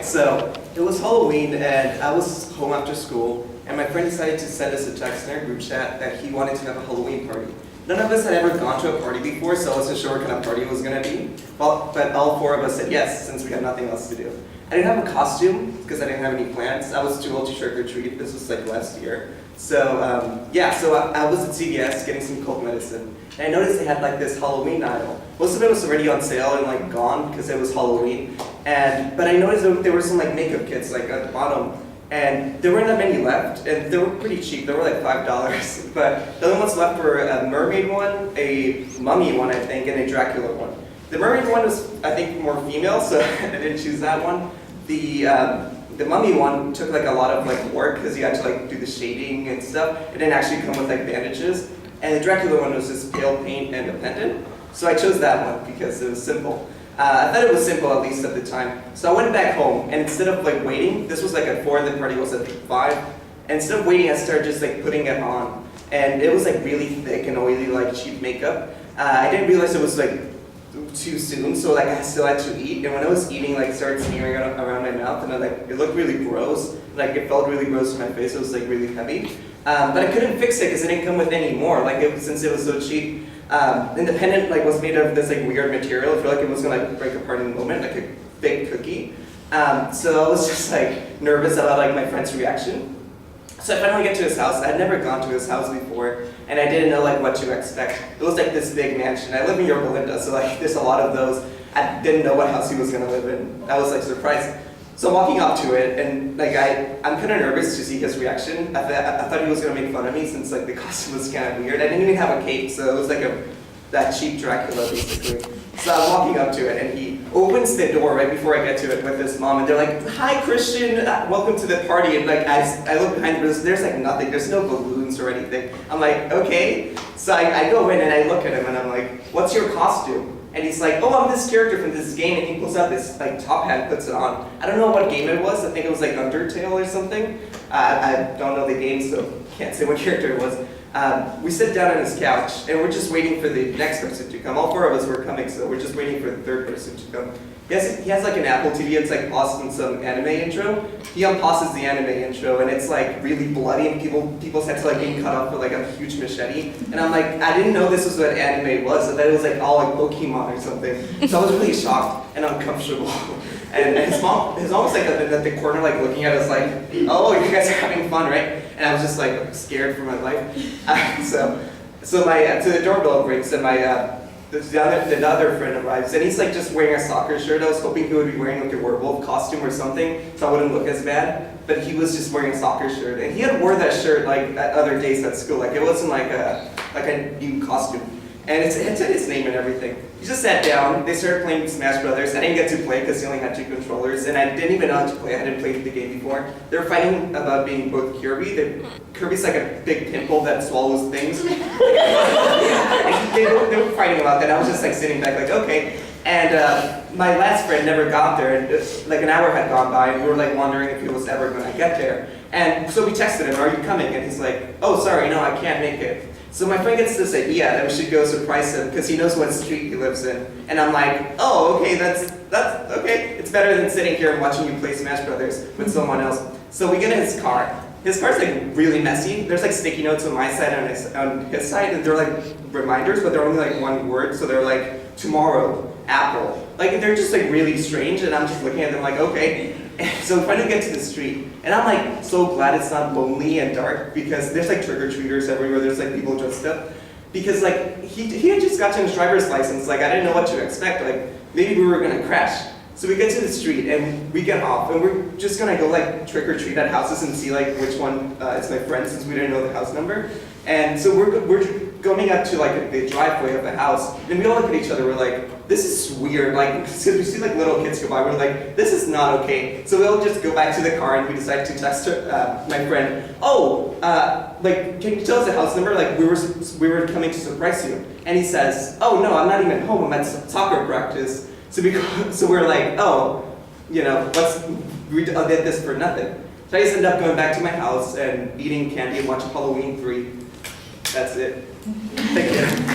so it was Halloween and I was home after school and my friend decided to send us a text in our group chat that he wanted to have a Halloween party. None of us had ever gone to a party before, so I wasn't sure what kind of party it was going to be. Well, but all four of us said yes, since we had nothing else to do. I didn't have a costume because I didn't have any plans. I was too old to trick or treat. This was like last year. So so I was at CVS getting some cold medicine. And I noticed they had like this Halloween aisle. Most of it was already on sale and like gone because it was Halloween. But I noticed that there were some like makeup kits like at the bottom. And there weren't that many left, and they were pretty cheap. They were like $5. But the only ones left were a mermaid one, a mummy one, I think, and a Dracula one. The mermaid one was, I think, more female, so I didn't choose that one. The mummy one took like a lot of like work because you had to like do the shading and stuff. It didn't actually come with like bandages. And the Dracula one was just pale paint and a pendant. So I chose that one because it was simple. I thought it was simple, at least at the time. So I went back home, and instead of like waiting, this was like at 4, the party was at 5. And instead of waiting, I started just like putting it on. And it was like really thick and oily, like cheap makeup. I didn't realize it was like too soon, so like I still had to eat. And when I was eating, like it started smearing around my mouth, and it looked really gross. Like it felt really gross to my face. It was like really heavy. But I couldn't fix it because it didn't come with any more. Like since it was so cheap. And the pendant like was made of this like weird material. I feel like it was gonna like break apart in a moment, like a fake cookie. So I was just like nervous about like my friend's reaction. So I finally get to his house. I'd never gone to his house before, and I didn't know like what to expect. It was like this big mansion. I live in Yorba Linda, so like there's a lot of those. I didn't know what house he was gonna live in. I was like surprised. So I'm walking up to it, and like I'm kind of nervous to see his reaction. I thought he was gonna make fun of me since like the costume was kind of weird. I didn't even have a cape, so it was like that cheap Dracula basically. So I'm walking up to it, and he opens the door right before I get to it with his mom, and they're like, "Hi, Christian, welcome to the party." And like I look behind, there's like nothing. There's no balloons or anything. I'm like, okay. So I go in and I look at him, and I'm like, "What's your costume?" And he's like, "Oh, I'm this character from this game," and he pulls out this like top hat and puts it on. I don't know what game it was. I think it was like Undertale or something. I don't know the game, so can't say what character it was. We sit down on his couch, and we're just waiting for the next person to come. All 4 of us were coming, so we're just waiting for the 3rd person to come. He has like an Apple TV. It's like paused in some anime intro. He unpauses the anime intro, and it's like really bloody, and people's heads are like being cut off with like a huge machete. And I'm like, I didn't know this was what anime was. I thought it was like all like Pokemon or something. So I was really shocked and uncomfortable. And his mom was like at the corner, like looking at us, like, "Oh, you guys are having fun, right?" And I was just like scared for my life. So the doorbell rings, and the other friend arrives, and he's like just wearing a soccer shirt. I was hoping he would be wearing like a werewolf costume or something, so I wouldn't look as bad. But he was just wearing a soccer shirt, and he had worn that shirt like at other days at school. Like it wasn't like a new costume, and it had his name and everything. He just sat down. They started playing Smash Brothers. I didn't get to play because he only had 2 controllers, and I didn't even know how to play. I hadn't played the game before. They were fighting about being both Kirby. Kirby's like a big pimple that swallows things. And they were fighting about that. I was just like sitting back, like okay. And my last friend never got there, and like an hour had gone by, and we were like wondering if he was ever going to get there. And so we texted him, "Are you coming?" And he's like, "Oh, sorry, no, I can't make it." So my friend gets this idea that we should go surprise him because he knows what street he lives in. And I'm like, "Oh, okay, that's okay. It's better than sitting here and watching you play Smash Brothers with someone else." So we get in his car. His car's like really messy. There's like sticky notes on my side and on his side, and they're like reminders, but they're only like one word. So they're like tomorrow, apple. Like they're just like really strange, and I'm just looking at them like, okay. And so we finally get to the street, and I'm like so glad it's not lonely and dark because there's like trick-or-treaters everywhere. There's like people dressed up. Because like he had just gotten his driver's license. Like I didn't know what to expect. Like maybe we were gonna crash. So we get to the street and we get off, and we're just gonna go like trick or treat at houses and see like which one is my friend, since we didn't know the house number. And so we're going up to like the driveway of the house, and we all look at each other. We're like, "This is weird." Like, so we see like little kids go by. We're like, "This is not okay." So we'll just go back to the car, and we decide to text my friend. "Oh, like, can you tell us the house number? Like, we were coming to surprise you." And he says, "Oh no, I'm not even home. I'm at soccer practice." So we're like, "Oh, you know, we did this for nothing." So I just ended up going back to my house and eating candy and watching Halloween 3. That's it. Thank you.